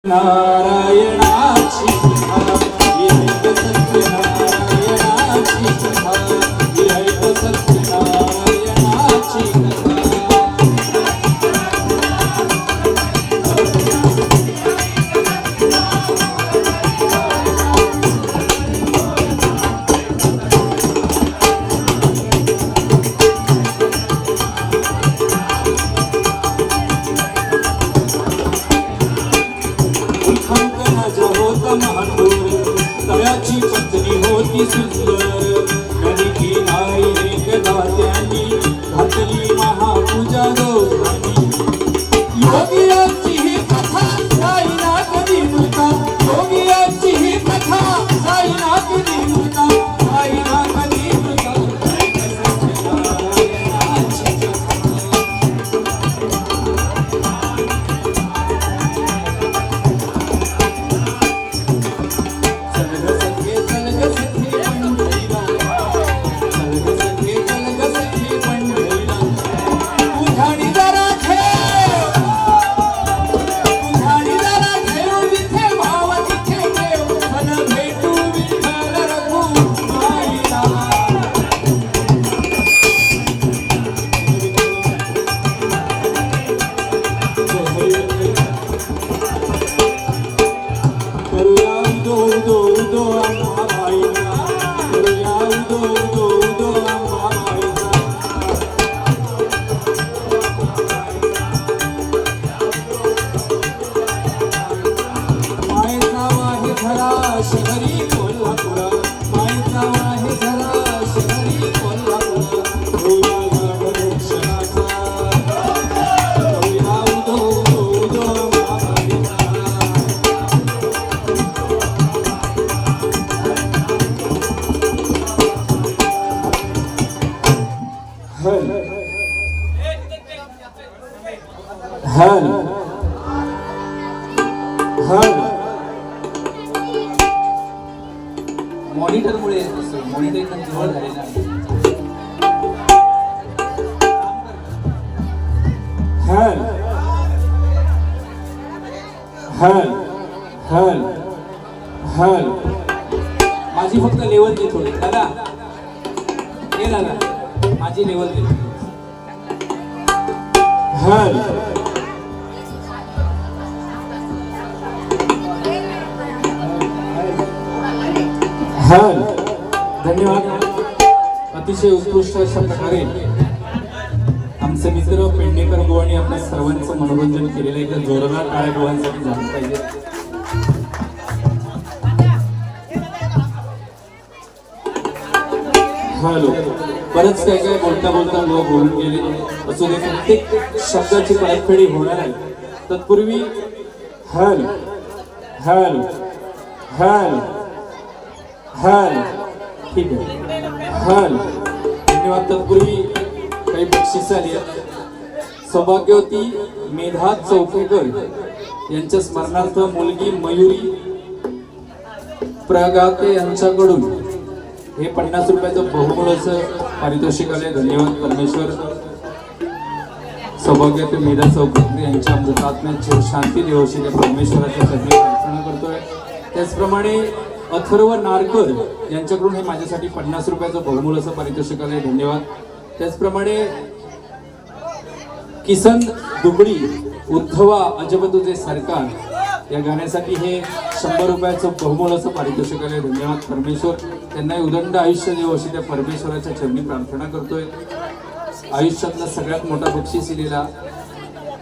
नारायणाची येत सत्यनारायणाची कथा येत सत्यनारायणाची तव्याची पत्नी होती सुंदर कधी नाही एकदा त्यांनी घातली महापूजा दोघांनी योगियाची ही कथा जाईना कधी मुका योगियाची ही कथा जाईना कधी मुका जाईना कधी मुका शहरी कोल्हापूर मायचा आहे झरा शहरी कोल्हापूर रक्षणाचा उदो उदो उदो हल हल हल मॉनिटर मुळे मॉनिटर एकदम जवळ झालेला आहे. हल हल हल हल माझी फक्त लेवल दे थोडी दादा हे दादा माझी लेवल दे हल हल धन्यवाद. अतिशय उत्कृष्ट अशा प्रकारे आमचे मित्र पेडणेकर बुवांनी आपल्या सर्वांचं मनोरंजन केलेलं आहे. जोरदार टाळ्या बुवांसाठी झालं पाहिजे. हॅलो बरंच काय काय बोलता बोलता लोक बोलून गेले असू दे. प्रत्येक शब्दाची परतफेडी होणार आहे. तत्पूर्वी हल हल हल हल ठीक आहे हल धन्यवाद. तत्पूर्वी काही बक्षीस आली आहेत. सौभाग्यवती मेधा चौकेकर यांच्या स्मरणार्थ मुलगी मयुरी प्रगाते यांच्याकडून हे 50 रुपयाचं बहुमूल्याचं पारितोषिक आले. धन्यवाद. परमेश्वर सौभाग्यवती मेधा चौकेकर यांच्या मृतात्म्याची शांती देवशी त्या परमेश्वराच्या चरणी प्रार्थना करतोय. त्याचप्रमाणे अथर्व नारकर यांच्याकडून हे माझ्यासाठी 50 रुपयाचं बहुमूल्याचं पारितोषिक आले. धन्यवाद. त्याचप्रमाणे किसन दुबडी उद्धवा अजब तुझे सरकार या गाण्यासाठी हे 100 रुपयाचं बहुमूल्याचं पारितोषिक आले. धन्यवाद. परमेश्वर त्यांना उदंड आयुष्य देव अशी त्या परमेश्वराच्या चरणी प्रार्थना करतोय. आयुष्यातला सगळ्यात मोठा बक्षीस दिलेला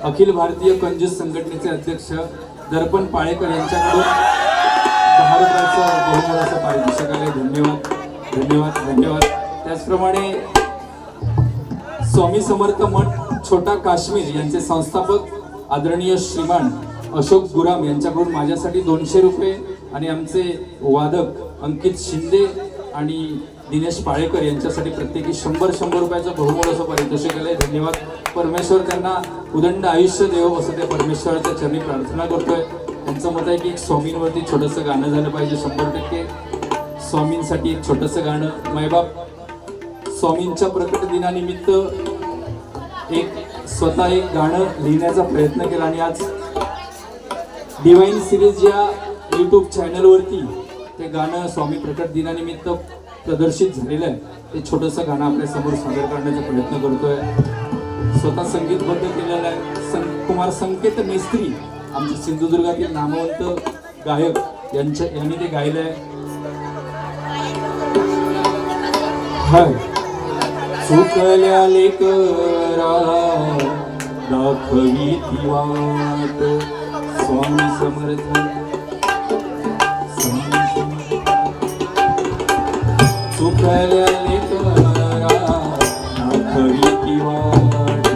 अखिल भारतीय कंजूस संघटनेचे अध्यक्ष दर्पण पाळेकर यांच्याकडून 10 रुपयाचं बहुमूल्याचं पारितोषिक आले. धन्यवाद धन्यवाद धन्यवाद. त्याचप्रमाणे स्वामी समर्थ मठ छोटा काश्मीर यांचे संस्थापक आदरणीय श्रीमान अशोक गुराम यांच्याकडून माझ्यासाठी 200 रुपये आणि आमचे वादक अंकित शिंदे आणि दिनेश पाळेकर यांच्यासाठी प्रत्येकी 100 रुपयाचं बहुमूल्याचं पारितोषिक आले. धन्यवाद. परमेश्वर त्यांना उदंड आयुष्य देव असं त्या परमेश्वराच्या चरणी प्रार्थना करतोय. त्यांचं मत आहे की एक स्वामींवरती छोटंसं गाणं झालं पाहिजे. 100% स्वामींसाठी एक छोटंसं गाणं. मायबाप स्वामींच्या प्रकट दिनानिमित्त स्वतः एक गाणं लिहिण्याचा प्रयत्न केला आणि आज डिवाइन सिरीज या यूट्यूब चॅनलवरती ते गाणं स्वामी प्रकट दिनानिमित्त प्रदर्शित झालेलं आहे. ते छोटंसं गाणं आपल्या समोर सादर करण्याचा प्रयत्न करतोय. स्वतः संगीतबद्ध केलेलं आहे कुमार संकेत मेस्त्री, आमचे सिंधुदुर्गातील नामवंत गायक यांनी ते गायलं आहे. चुकल्या लेकरा दाखवी ती वाट, स्वामी समर्थ स्वामी समर्थ. चुकल्या लेकरा दाखवी ती वाट,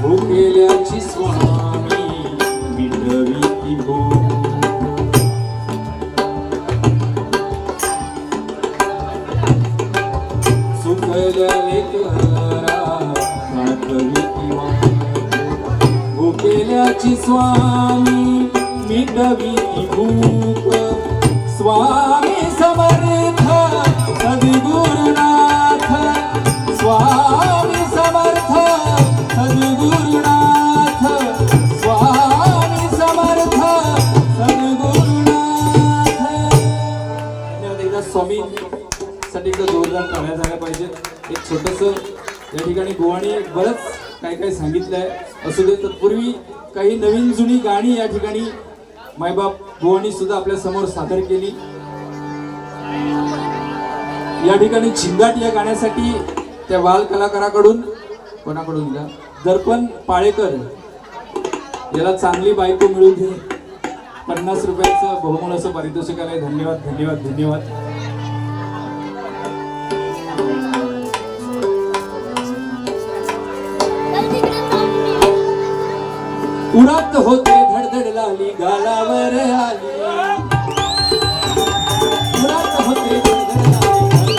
भुकेल्याची स्वामी मिटवी ती भूक. भुकेल्याची स्वामी मिटवी ती भूक. स्वामी समर्थ सद्गुरुनाथ, स्वामी समर्थ सद्गुरुनाथ, स्वामी समर्थ सद्गुरुनाथ. एकदा स्वामी साठी एकदा जोरदार टाळ्या झाल्या पाहिजे. एक छोटंसं या ठिकाणी बुवानी बरंच काय काय सांगितलंय. असू दे, तत्पूर्वी काही नवीन जुनी गाणी या ठिकाणी मायबाप बुवानी सुद्धा आपल्या समोर सादर केली. या ठिकाणी झिंगाट या गाण्यासाठी त्या बाल कलाकाराकडून कोणाकडून दिला, दर्पण पाळेकर याला चांगली बायको मिळून दे, 50 रुपयाचं बहुमूल्य असं पारितोषिक आलंय. धन्यवाद धन्यवाद धन्यवाद. उडत होते धडधड लाली गालावर आली, उडत होते धडधड लाली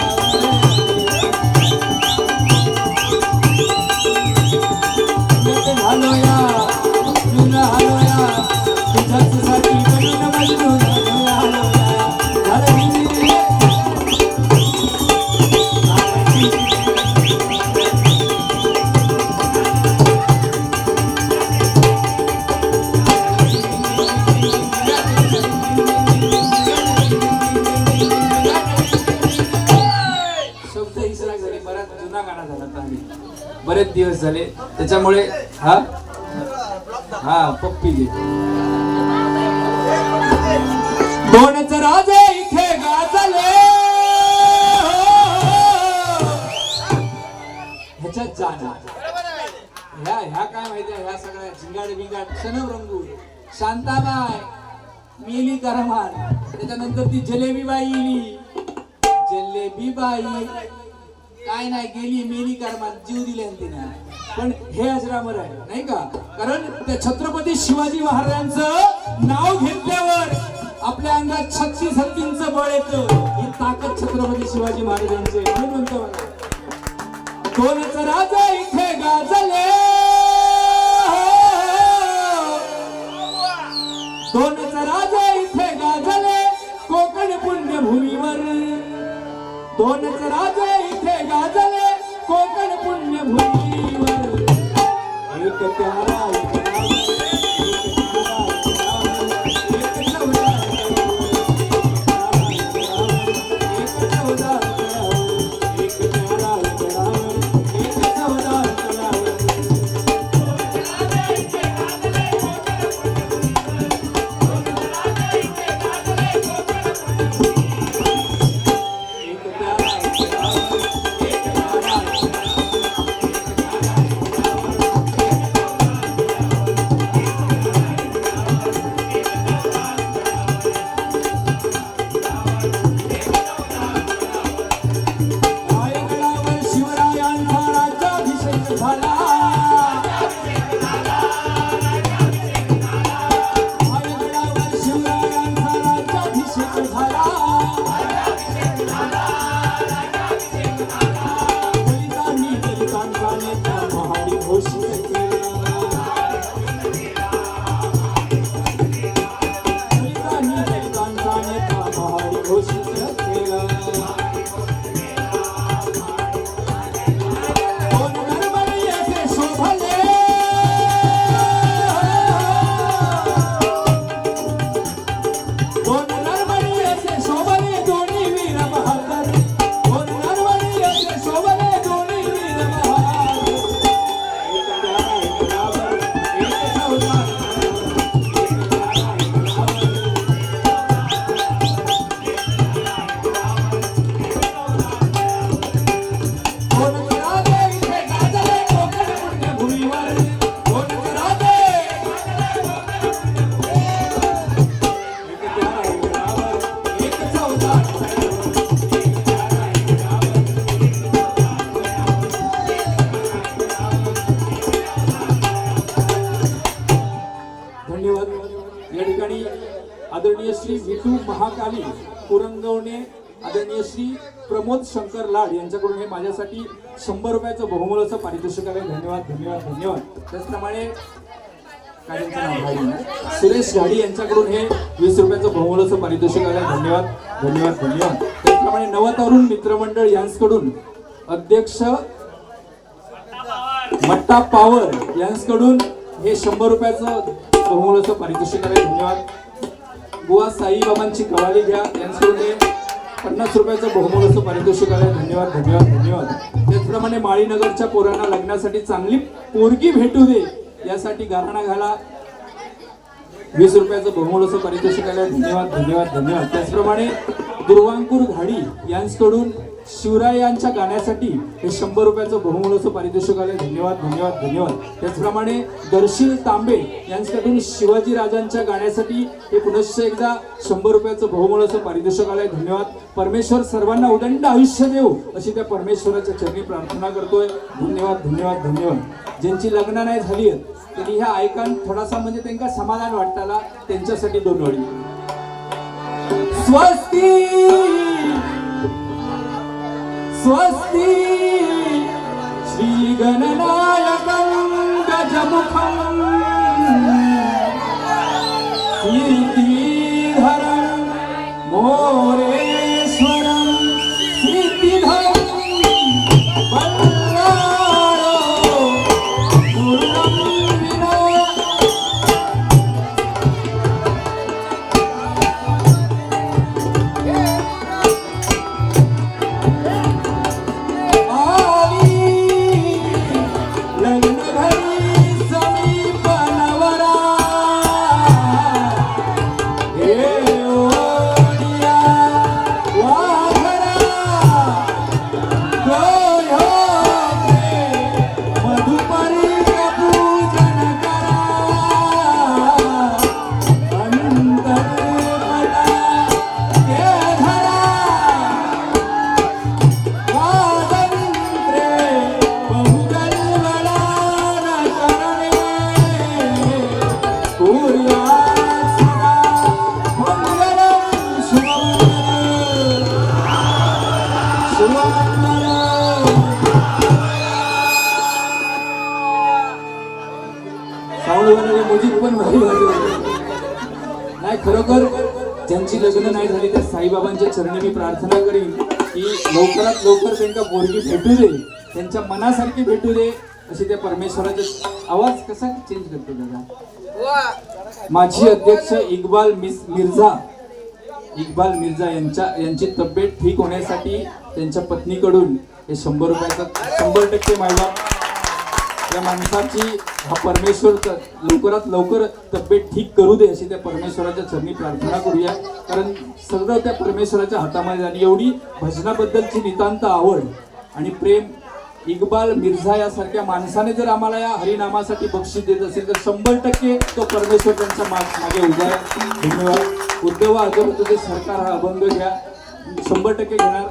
गालावर आली. जुना हलोया तुझ्याच साठी बनून मजनू बरेच दिवस झाले त्याच्यामुळे हा हा पप्पी दे. दोनच राजे इथे गाजले, ह्याच्यात जाणार ह्या काय माहितीये, ह्या सगळ्या झिंगाड बिंगाड क्षणव रंगू. शांताबाई मिली करमान, त्याच्यानंतर ती जलेबी बाई इली. जलेबी बाई काय नाही गेली मेली करमान, जीव दिले तिने. पण हे अजरामर आहे नाही का, कारण त्या छत्रपती शिवाजी महाराजांचं नाव घेतल्यावर आपल्या अंगात 36 हत्तींचं बळ येतं. ही ताकद छत्रपती शिवाजी महाराजांचे. म्हणून म्हणतो दोनच राजा इथे गाजले, दोनच राजा इथे गाजले कोकण पुण्यभूमीवर. दोनच राजा इथे गाजले कोकण पुण्यभूमीवर. एक प्यारा आदरणीय श्री विठू महाकाली कुरंगवणे, आदरणीय श्री प्रमोद शंकर लाड यांच्याकडून हे माझ्यासाठी 100 रुपयाचं बहुमोलाचं पारितोषिक आहे. धन्यवाद धन्यवाद धन्यवाद. त्याचप्रमाणे काय त्यांचं नाव घाडी ना? सुरेश घाडी यांच्याकडून हे 20 रुपयाचं बहुमोलाचं पारितोषिक आहे. धन्यवाद धन्यवाद धन्यवाद. त्याचप्रमाणे नवतरुण मित्रमंडळ यांच्याकडून अध्यक्ष मट्टा पावर यांच्याकडून हे 100 रुपयाचं बहुमोलाचं पारितोषिक आहे. धन्यवाद. बुवा साईबाबांची कवाली घ्या यांच्याकडून हे 50 रुपयाचं बहुमोलाचं पारितोषिक आहे. धन्यवाद धन्यवाद धन्यवाद. त्याचप्रमाणे माळीनगरच्या पोरांना लग्नासाठी चांगली पोरगी भेटू दे यासाठी गाराणा घाला 20 रुपयाचं बहुमोलाचं पारितोषिक आहे. धन्यवाद धन्यवाद धन्यवाद. त्याचप्रमाणे दुर्वांकुर घाडी यांच्याकडून शिवरायांच्या गाण्यासाठी हे 100 रुपयाचं बहुमोलाचं पारितोषिक आले. धन्यवाद धन्यवाद धन्यवाद. त्याचप्रमाणे दर्शील तांबे यांच्याकडून शिवाजी राजांच्या गाण्यासाठी हे पुनश्च एकदा 100 रुपयाचं बहुमोलाचं पारितोषिक आलंय. धन्यवाद. परमेश्वर सर्वांना उदंड आयुष्य देव अशी त्या परमेश्वराच्या चरणी प्रार्थना करतोय. धन्यवाद धन्यवाद धन्यवाद. ज्यांची लग्न नाही झाली आहेत त्यांनी ह्या ऐकान थोडासा म्हणजे त्यांना समाधान वाटताला त्यांच्यासाठी 2 ओळी. स्वस्ती स्वस्ति श्री गणनायकं गजमुखं कीर्तिधरं मोरेश्वरं सिद्धिधरं बल्लारो पूर्णं विना नाही. खरोखर ज्यांची लग्न नाही झाली त्या साईबाबांच्या चरणी मी प्रार्थना करीन की लवकरात लवकर त्यांना पोरगी भेटू दे, त्यांच्या मनासारखी भेटू दे अशी त्या परमेश्वराचे. आवाज कसा चेंज करतो दादा? माझी अध्यक्ष इक्बाल मिर्झा यांची तब्येत ठीक होण्यासाठी त्यांच्या पत्नीकडून हे 100 रुपयाचा 100% मायबाप या माणसाची हा परमेश्वर लवकरात लवकर तब्येत ठीक करू दे अशी त्या परमेश्वराच्या चरणी प्रार्थना करूया. कारण सगळं त्या परमेश्वराच्या हातामध्ये आणि एवढी भजनाबद्दलची नितांत आवड आणि प्रेम इक्बाल मिर्झा यासारख्या माणसाने जर आम्हाला या हरिनामासाठी बक्षीस देत असेल तर 100% तो परमेश्वर त्यांच्या मागे उभा आहे. धन्यवाद. उद्धव तुझे सरकार हा अभंग घ्या 100% घेणार.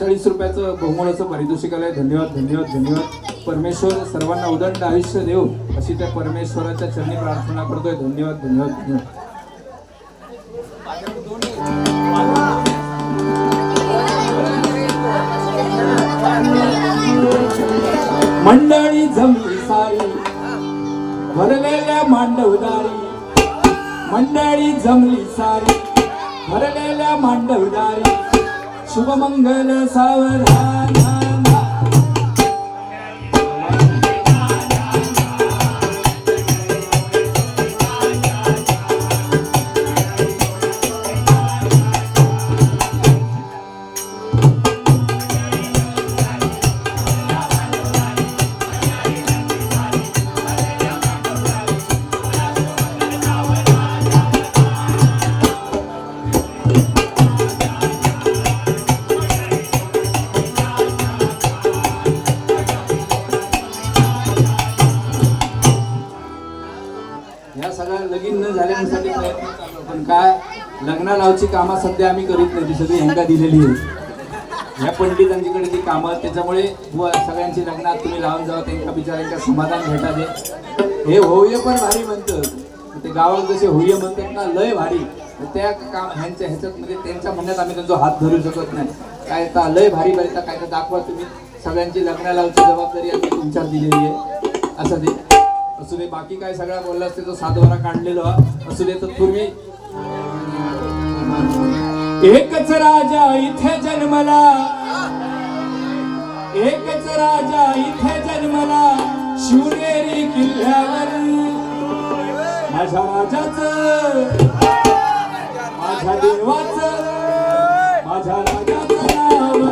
40 रुपयाचं बहुमोलाचं पारितोषिक आलंय. धन्यवाद धन्यवाद धन्यवाद. परमेश्वर सर्वांना उदंड आयुष्य देव अशी त्या परमेश्वराच्या चरणी प्रार्थना करतोय. धन्यवाद धन्यवाद धन्यवाद. मंडळी जमली सारी भरलेल्या मांडवदारी, मंडळी जमली सारी भरलेल्या मांडवदारी, शुभमंगल सावधान. ह्या सगळ्या लगीन न झाल्यासाठी प्रयत्न चालू, पण काय लग्ना लावची कामं सध्या आम्ही करीत नाही, ती सगळी ह्यांका दिलेली आहे ह्या पंडितांच्याकडे ती कामं. त्याच्यामुळे सगळ्यांची लग्नात तुम्ही लावून जावं, त्यांना बिचाऱ्यांका समाधान भेटा दे. हे होय पण भारी म्हणतं ते गावात जसे होय म्हणतात ना लय भारी, त्या काम ह्याच्यात म्हणजे त्यांच्या म्हणण्यात आम्ही त्यांचा हात धरू शकत नाही. काय तर लय भारी बरं काय तर दाखवा तुम्ही. सगळ्यांची लग्न लावची जबाबदारी आम्ही तुमच्यावर दिलेली आहे. असं ते असू दे, बाकी काय सगळा बोलला असते तो सातबारा काढलेलो असू दे. तर पूर्वी एकच राजा इथे जन्मला, एकच राजा इथे जन्मला शिवनेरी किल्ल्यावर. माझ्या राजाचं, माझ्या देवाचं, माझ्या राजाचं नाव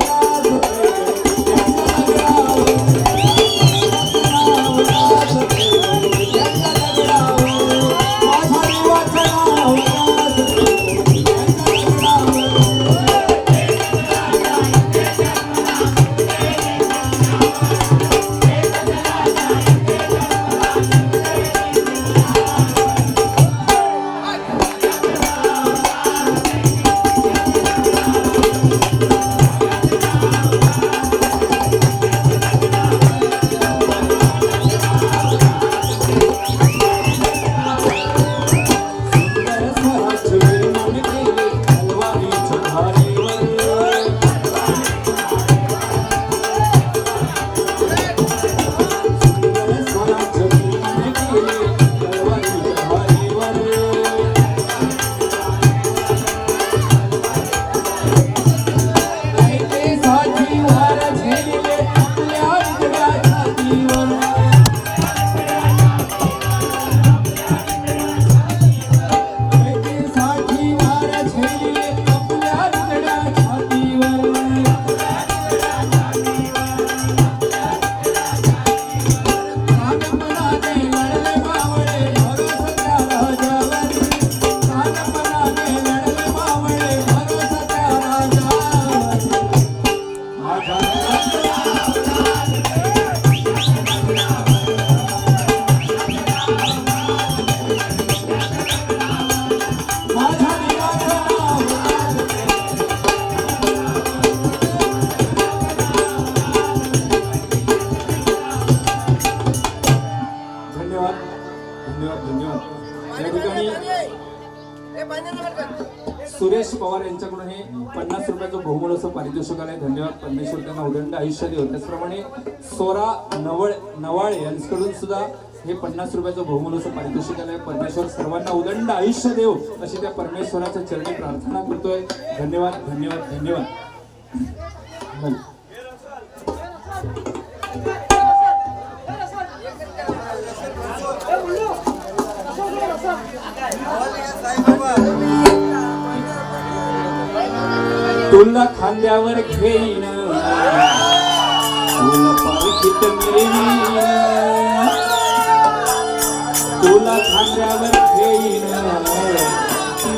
सुरेश पवार यांच्याकडून हे 50 रुपयाचं बहुमूल्य असं पारितोषिक आलंय. धन्यवाद. परमेश्वर त्यांना उदंड आयुष्य देव. त्याचप्रमाणे सोरा नवाळे यांच्याकडून सुद्धा हे 50 रुपयाचं बहुमूल्य असं पारितोषिक आलंय. परमेश्वर सर्वांना उदंड आयुष्य देव अशी त्या परमेश्वराच्या चरणी प्रार्थना करतोय. धन्यवाद धन्यवाद धन्यवाद. तुला खांद्यावर घेईन, तुला पालखीत मिरवीन, तुला खांद्यावर घेईन,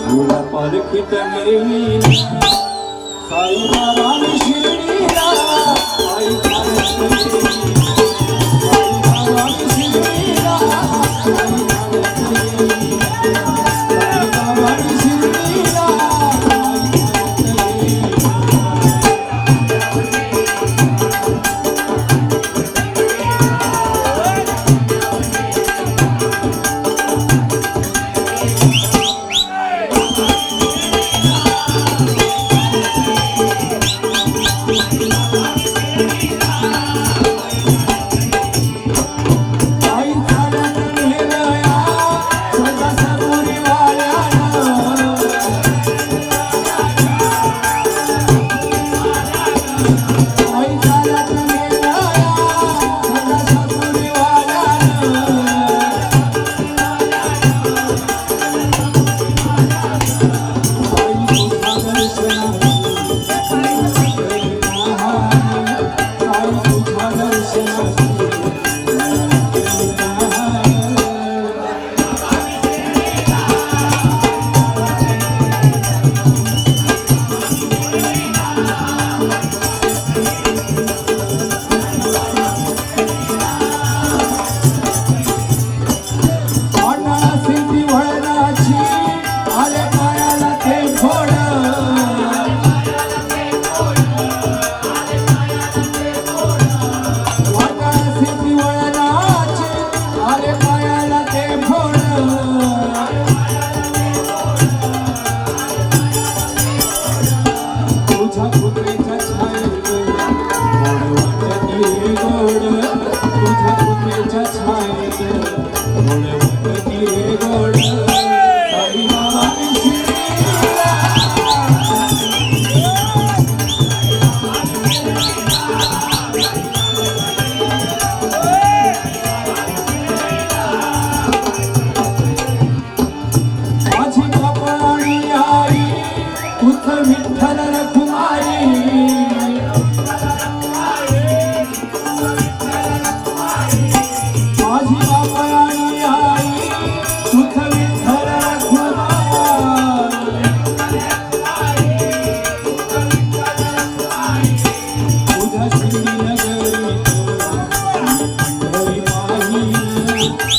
तुला पालखीत मिरवीन. साईबाबा शिर्डीला, साईबाबा शिर्डीला, साईबाबा शिर्डीला, साईबाबा शिर्डीला. गोडवती रे गोड साई बाबांनी शिरडीला. माझी बापाणी आई तुझ विठ्ठल रखुमाई. माझी बापाणी आई तुझ विठ्ठल रखुमाई. तुझ्या शिर्डी नगरीत विठ्ठली माही.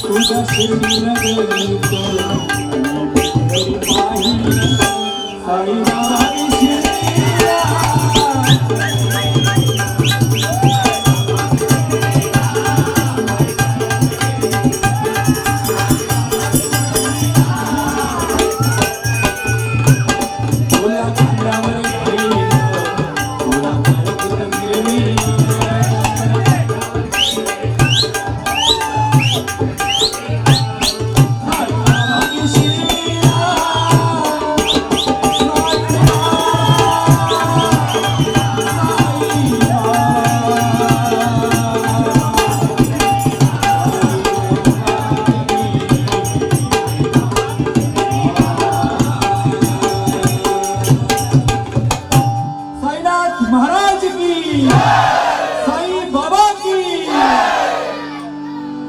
तुझ्या शिर्डी नगरीत साई बाबांनी शिरडीला. तुला खांद्यावर घेईन, तुला मालकीत मिळवीन. साई बाबांनी शिरडीला. साईनाथ महाराज की, साई बाबा की.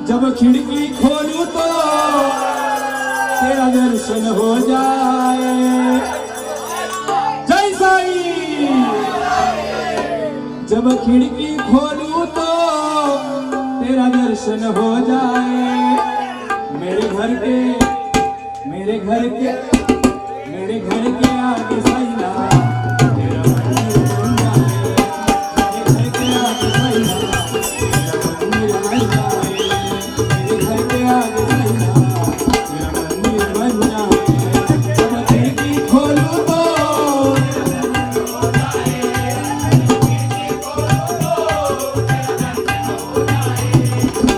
जब खिड़की खोलूं तो तेरा दर्शन हो जाए. जय साई. जब खिड़की खोलूं तो तेरा दर्शन हो जाए. मेरे घर के मेरे घर के मेरे घर के आगे साईना तेरा मंदिर बन जाए. मेरे घर के आगे साईना तेरा मंदिर बन जाए. मेरे घर के आगे साईना तेरा मंदिर बन जाए. जब खिड़की खोलूं तो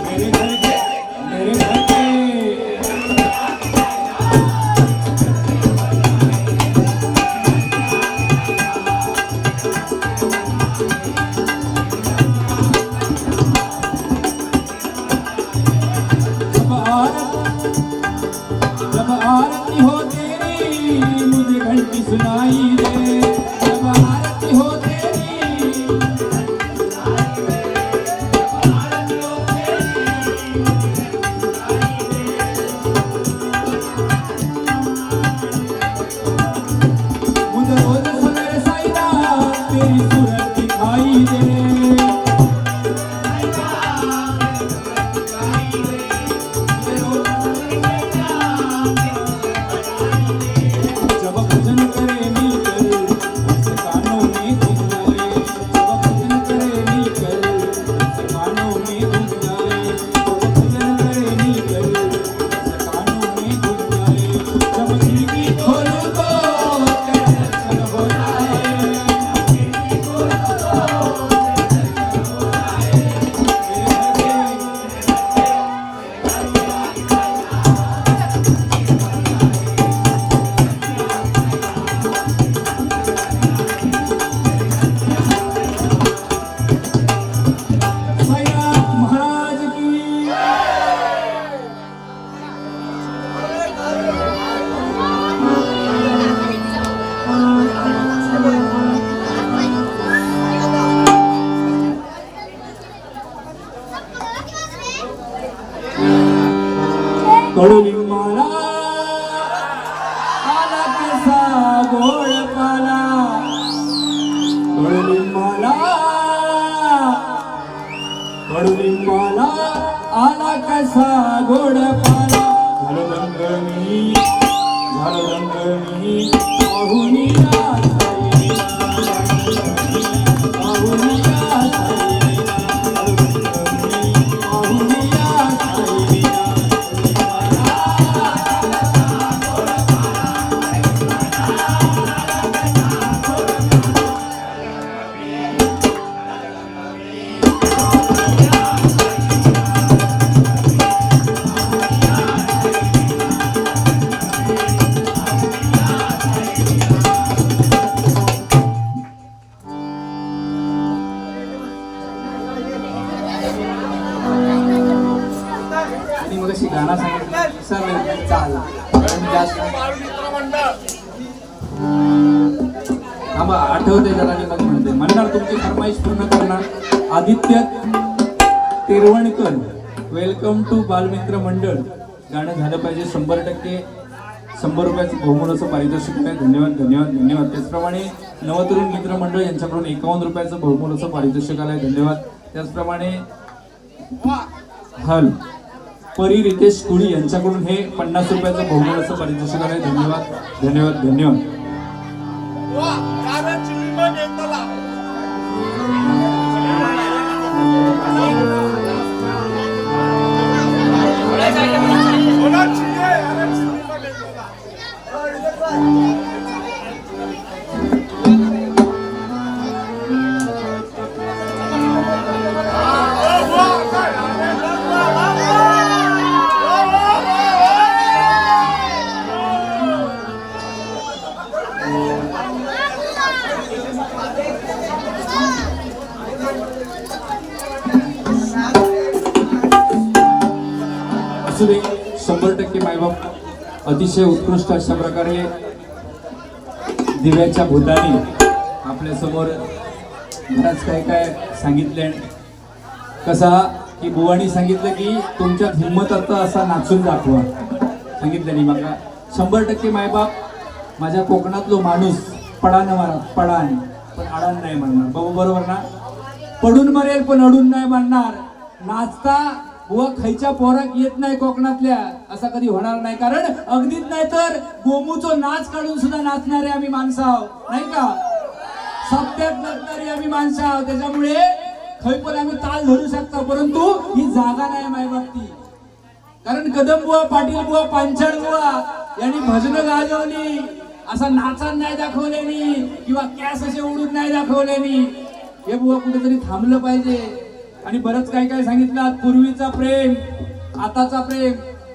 मेरे घर के जब आरती हो तेरी मुझे घंटी सुनाई दे. जब आरती हो तेरी मुझे रोज सवेरे साईना तेरी सूरत दिखाई दे. जब भजन करे मिलकर उनसे कानों में घुस जाए. जब भजन करे मिलकर उनसे कानों में घुस जाए. जब भजन करे मिलकर उनसे कानों में घुस जाए. जब खिड़की खोलूं तो तेरा दर्शन हो जाए. साईनाथ महाराज की. कडुलिंबाला आला कसा गोड पाला. कडुलिंबाला आला कसा गोड पाला. झालं रंगणी पाहुनिया साई. पाहुनिया साई. पाहुनिया साई. मग अशी गाणं सांगितलं सर चालला कारण जास्त थांबा आठवते जरा आणि मग म्हणते म्हणणार तुमची फरमाईश पूर्ण करणार आदित्य तिरवणकर वेलकम टू बालमित्र मंडळ गाणं झालं पाहिजे 100% 100 रुपयाचं बहुमूल्याचं पारितोषिक आहे धन्यवाद धन्यवाद धन्यवाद त्याचप्रमाणे नवतरुण मित्र मंडळ यांच्याकडून 51 रुपयाचं बहुमूल्याचं पारितोषिक आलंय धन्यवाद त्याचप्रमाणे हल परी रितेश कुळी यांच्याकडून हे 50 रुपयाचं बहुमूल्याचं पारितोषिक आलंय धन्यवाद धन्यवाद धन्यवाद असू दे 100% मायबाप अतिशय उत्कृष्ट अशा प्रकारे दिव्याच्या भूताने आपल्या समोर बराच काय सांगितले कसा की बुवानी सांगितलं की तुमच्यात हिंमत आता असा नाचून दाखवा सांगितलं मला 100% मायबाप माझ्या कोकणातलो माणूस पडान मारा पडान पण अडान नाही म्हणणार बाबू बरोबर ना पडून मरेल पण अडून नाही म्हणणार नाचता बुवा खायच्या पोराक येत नाही कोकणातल्या असा कधी होणार नाही कारण अगदीच नाही तर गोमूचो नाच काढून सुद्धा नाचणारे आम्ही माणसं आहोत नाही का सप्त्यात नाचणारी आम्ही माणसं आहोत त्याच्यामुळे खै पण आम्ही ताल धरू शकतो परंतु ही जागा नाही मायबापती कारण कदम बुवा पाटील बुवा पांचाळ बुवा यांनी भजनं गाजवली असा नाचान नाही दाखवलेनी किंवा कॅस असे उडून नाही दाखवलेनी हे बुवा कुठेतरी थांबलं पाहिजे आणि बरंच काय सांगितलं पूर्वीचा प्रेम आताचा प्रेम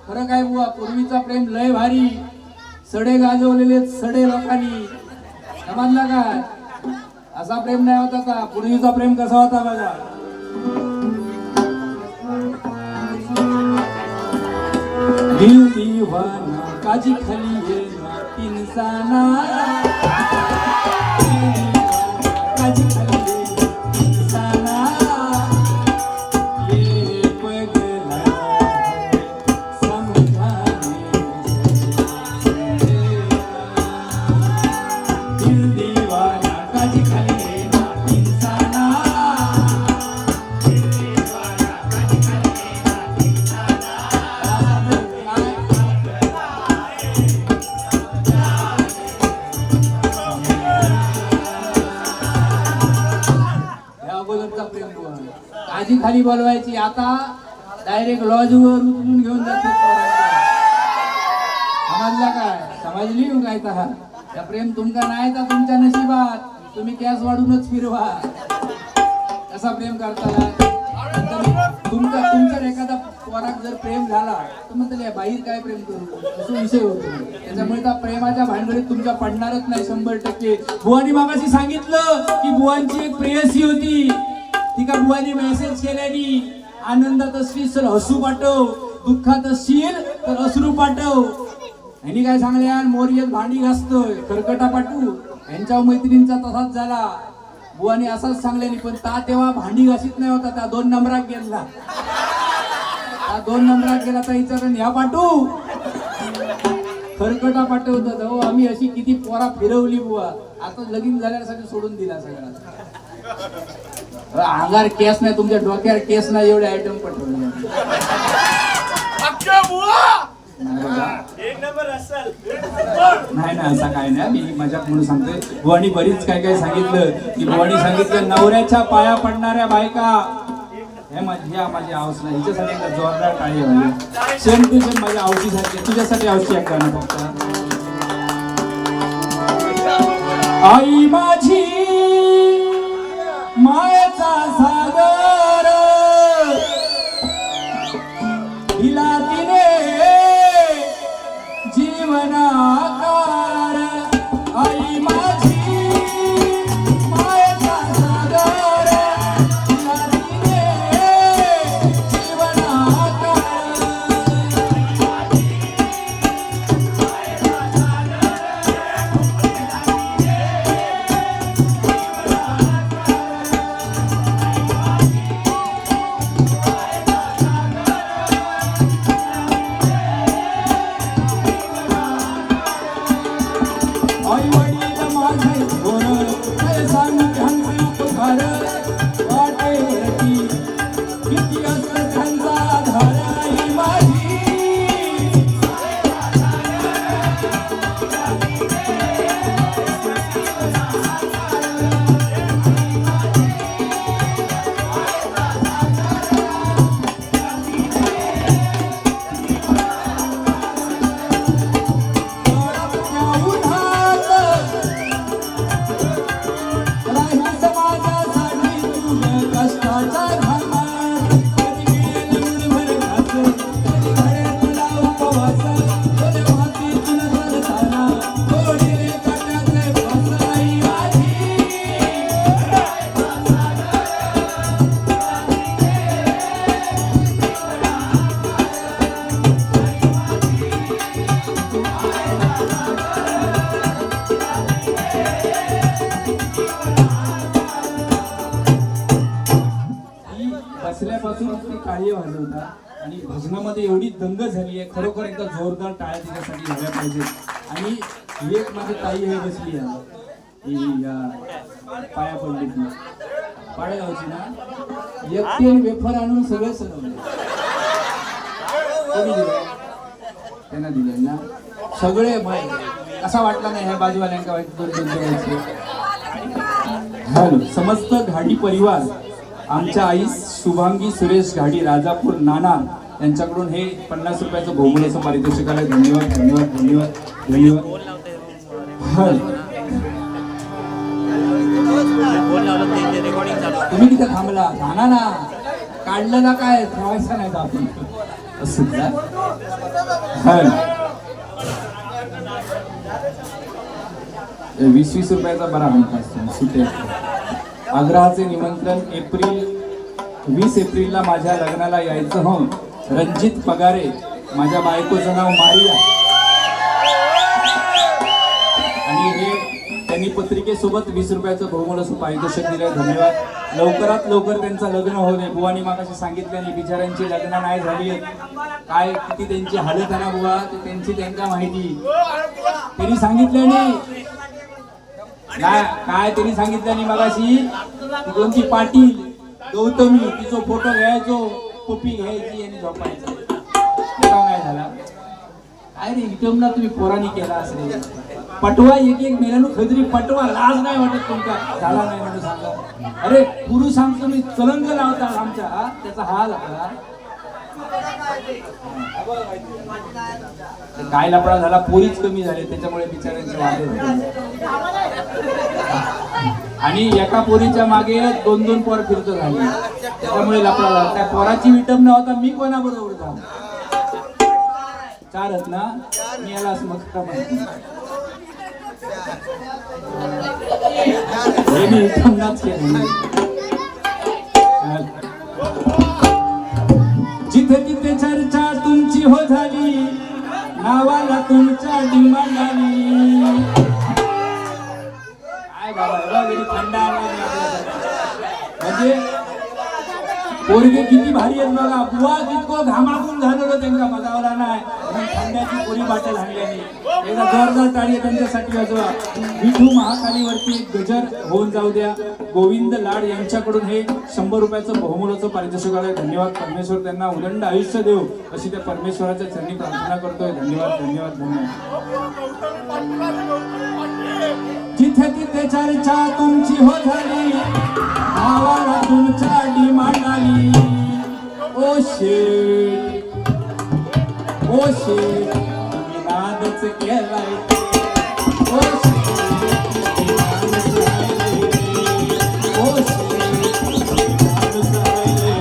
खरं काय बुवा पूर्वीचा प्रेम लय भारी सडे गाजवलेले सडे लोकांनी समजला काय असा प्रेम नाही होता का पूर्वीचा प्रेम कसा होता बघा दिल दीवाना काजी खाली ये ना इंसाना काजी खाली आजी खाली बोलवायची आता डायरेक्ट लॉजवर उचलून घेऊन जाते समजला काय समजली काय त्या प्रेम तुमका नाही तर तुमच्या नशिबात तुम्ही कॅस वाढूनच फिरवा कसा प्रेम करता तुमच्या एखादा पोराक जर प्रेम झाला तर म्हणते बाई काय प्रेम करू असं विषय होतो त्याच्यामुळे त्या प्रेमाच्या भानगडीत तुमच्या पडणारच नाही 100% बुवानी मागाशी सांगितलं की बुवांची एक प्रेयसी होती ती का बुवानी मेसेज केल्यानी आनंदात असली तर हसू पाठव दुःखात असशील तर अश्रू पाठव यांनी काय सांगले यार मोरियत भांडी घासतोय खरकटा पाठवू यांच्या मैत्रिणींचा तसाच झाला बुवानी असाच सांगल्यानी पण ता तेव्हा भांडी घासीत नाही होता त्या 2 नंबरात गेला त्या 2 नंबरात गेला तर विचारून ह्या पाठवू खरकटा पाठवतात हो आम्ही अशी किती पोरा फिरवली बुवा आता लगीन झाल्यासाठी सोडून दिला सगळा अंगार केस नाही तुमच्या डोक्यावर केस नाही एवढे आयटम पटवले नाही ना असं काय नाही मी मजाक म्हणून सांगतोय बुवानी बरीच काय सांगितलं की बुवानी सांगितलं नवऱ्याच्या पाया पडणाऱ्या बायका हे माझी आवाज नाही हिच्यासाठी जोरदार टाळी व्हावी सेम टू सेम माझ्या आवडीसाठी तुझ्यासाठी आवडची एक गाणं फक्त आई माझी मायेचा सागर दिला तिने जीवनाकार आई माझी मायेचा सागर दिला तिने जीवनाकार एवढी दंग झाली आहे, खरोखर एकदा जोरदार टाळ्या तिच्यासाठी झाल्या पाहिजेत. आणि एक माझी ताई हे बसली आहे, ही या पाया पडली ती पाडेगावची ना, एकटी वेफर आणून सगळे सजवले. कोणी दिले? त्यांना दिले ना सगळे. माहिती असा वाटला नाही ह्या बाजूवाल्यांका वाईट दोन द्यायचे. हॅलो समस्त घाडी परिवार, आमच्या आई शुभांगी सुरेश घाडी राजापूर नाना यांच्याकडून हे 50 रुपयाचं बहुमूल्याचं पारितोषिक आलंय. धन्यवाद धन्यवाद धन्यवाद धन्यवाद. तुम्ही तिथे थांबला, जाणार ना, काढलं ना, काय ठेवायचं नाही का आपण असं का? 20-20 रुपयाचा बरा म्हणतात सुटे. आग्रहाचे निमंत्रण 20 एप्रिलला माझ्या लग्नाला यायचं हो. रणजित पगारे, माझ्या बायकोचं नाव मारिया, आणि हे त्यांनी पत्रिकेसोबत 20 रुपयाचं बहुमूल्याचं पारितोषिक दिलंय. धन्यवाद. लवकरात लवकर त्यांचं लग्न होऊ दे. बुवानी मागाशी सांगितल्याने बिचाऱ्यांची लग्न नाही झाली, काय किती त्यांची हालत आहे ना बुवा, ते त्यांची त्यांना माहिती. त्यांनी सांगितल्याने काय त्यांनी सांगितल्याने मगाशी ती कोणती पाटील गौतमी, तिचा फोटो घ्यायचो, कॉपी घ्यायची आणि झोपायचं. नाही झाला काय रे विटमना तुम्ही पोरांनी केला असेल. पटवा एक मेल्यानं खजरी पटवा, लाज नाही वाटत तुमचा? झाला नाही म्हणून सांगा. अरे पुरुष आमचं मी चलंग लावता आमच्या, त्याचा हाल आपला काय लपडा झाला, पोरीच कमी झाले त्याच्यामुळे बिचाऱ्यांचे वादे. आणि एका पोरीच्या मागे 2-2 पोर फिरत झाली, त्याच्यामुळे लपडा झाला. त्या पोराची विटंबना होता, मी कोणाबरोबर जाऊ? 4 आहेत ना, मी याला असं मग जिथे तिथे चर्चा तुमची हो झाली, नावाला तुमच्या डिमांड आली. काय बाबा थंडा म्हणजे पोरगे किती भारी आहेत बघा. बुवा तितकं घामाघूम झालेलं त्यांना बघावला नाही, थंड्याची पोरी बाटल आणल्याने. एकदा जोरदार टाळी त्यांच्यासाठी वाजवा. विठू महाकालीवरती गजर होऊन जाऊ द्या. गोविंद लाड यांच्याकडून हे 100 रुपयाचं बहुमूल्याचं पारितोषिक आलंय. धन्यवाद. परमेश्वर त्यांना उदंड आयुष्य देव अशी त्या परमेश्वराच्या चरणी प्रार्थना करतोय. धन्यवाद धन्यवाद धन्यवाद. जिथे तिथे चर्चा तुमची हो झाली, नावाला तुमच्या डिमांड आली. ओ शेठ ओ शेठ तुम्ही नादच केलाय. ओ शेठ नादच राहिले.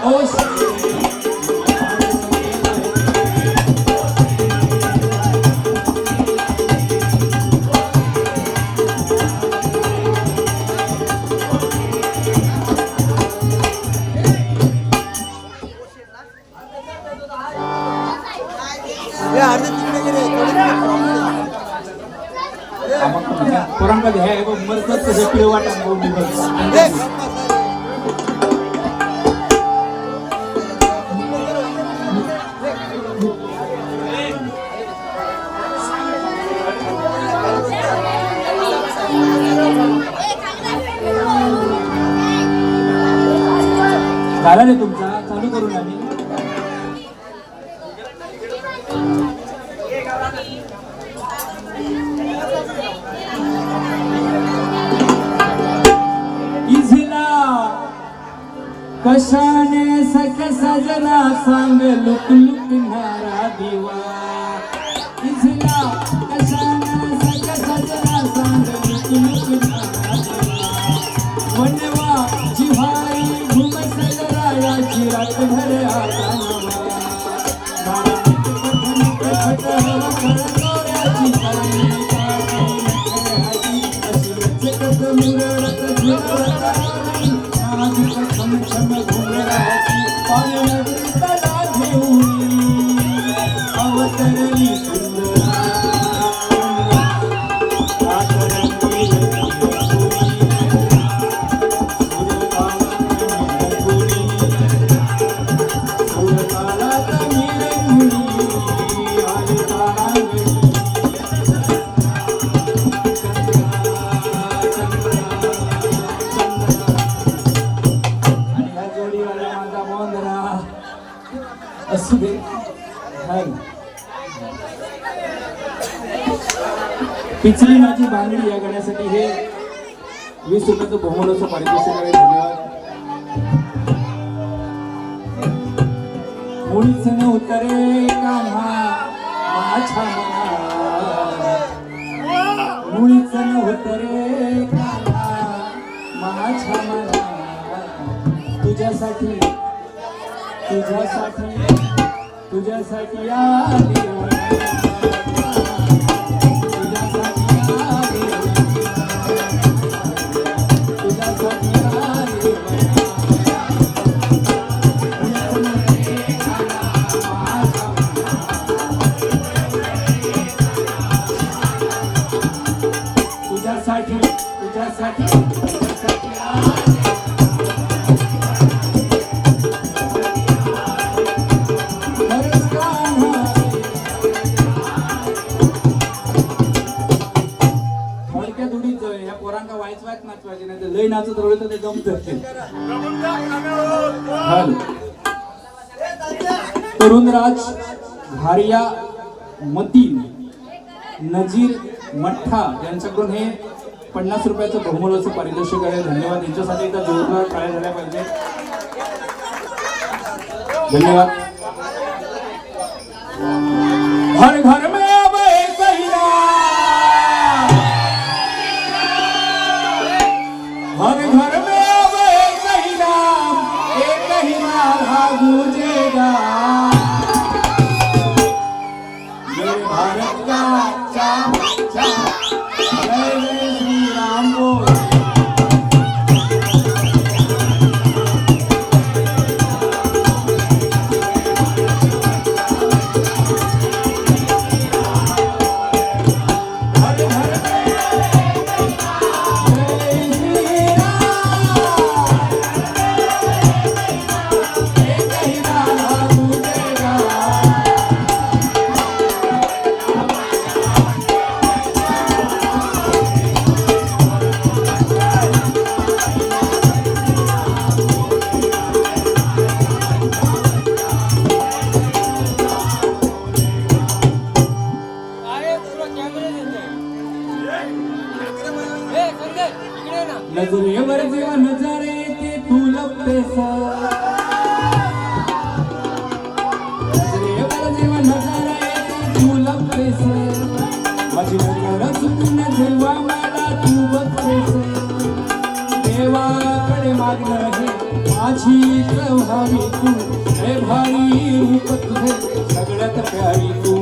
ओ शेठ नादच राहिले. पोरांकडे हे मरतात तसे पिळ वाटत झाला रे तुमचा. चालू करून आम्ही कशाने सख्या सजना सांग लुक लुकणारा दिवा. इझला कशाने सख्या सजना सांग लुक लुकणारा दिवा. वनवा जिव्हाई घुमसगरायाची रातभर आता नवा. अवतरली सुंदरा पिचली माझी बांगडी या गाण्यासाठी हे 20 रुपयाचं बहुमूल्याचं पारितोषिक आहे. धन्यवाद. मुळीच नव्हतं रे कान्हा माझ्या मनात, मुळीच नव्हतं रे कान्हा माझ्या मनात, तुझ्यासाठी तुझ्यासाठी तुझ्यासाठी आले तुझ्यासाठी तुझ्यासाठी थोडक्यात उडीच या पोरांका वायच नाचवायचे नाही तर लय नाचत राहिलं तर ते जमत. तरुणराज घारिया मतीन नजीर मठ्ठा यांच्याकडून हे 50 रुपयाचं बहुमूल्याचं पारितोषिक आहे. धन्यवाद. यांच्यासाठी एकदा जोरदार टाळ्या झाल्या पाहिजे. धन्यवाद. हर घर में अब एक ही नाम, हर घर में अब एक ही नारा गूंजेगा, मेरे भारत का चाँद जय जय श्री राम बोल. नजरेवर जेव्हा नजर येते तू लपतेस, नजरेवर जेव्हा नजर येते तू लपतेस, माझी नजर चुकून जेव्हा मला तू बघतेस, देवाकडे मागणं हे माझी व्हावी तू, हे भारी रूप तुझे सगळ्यात प्यारी तू.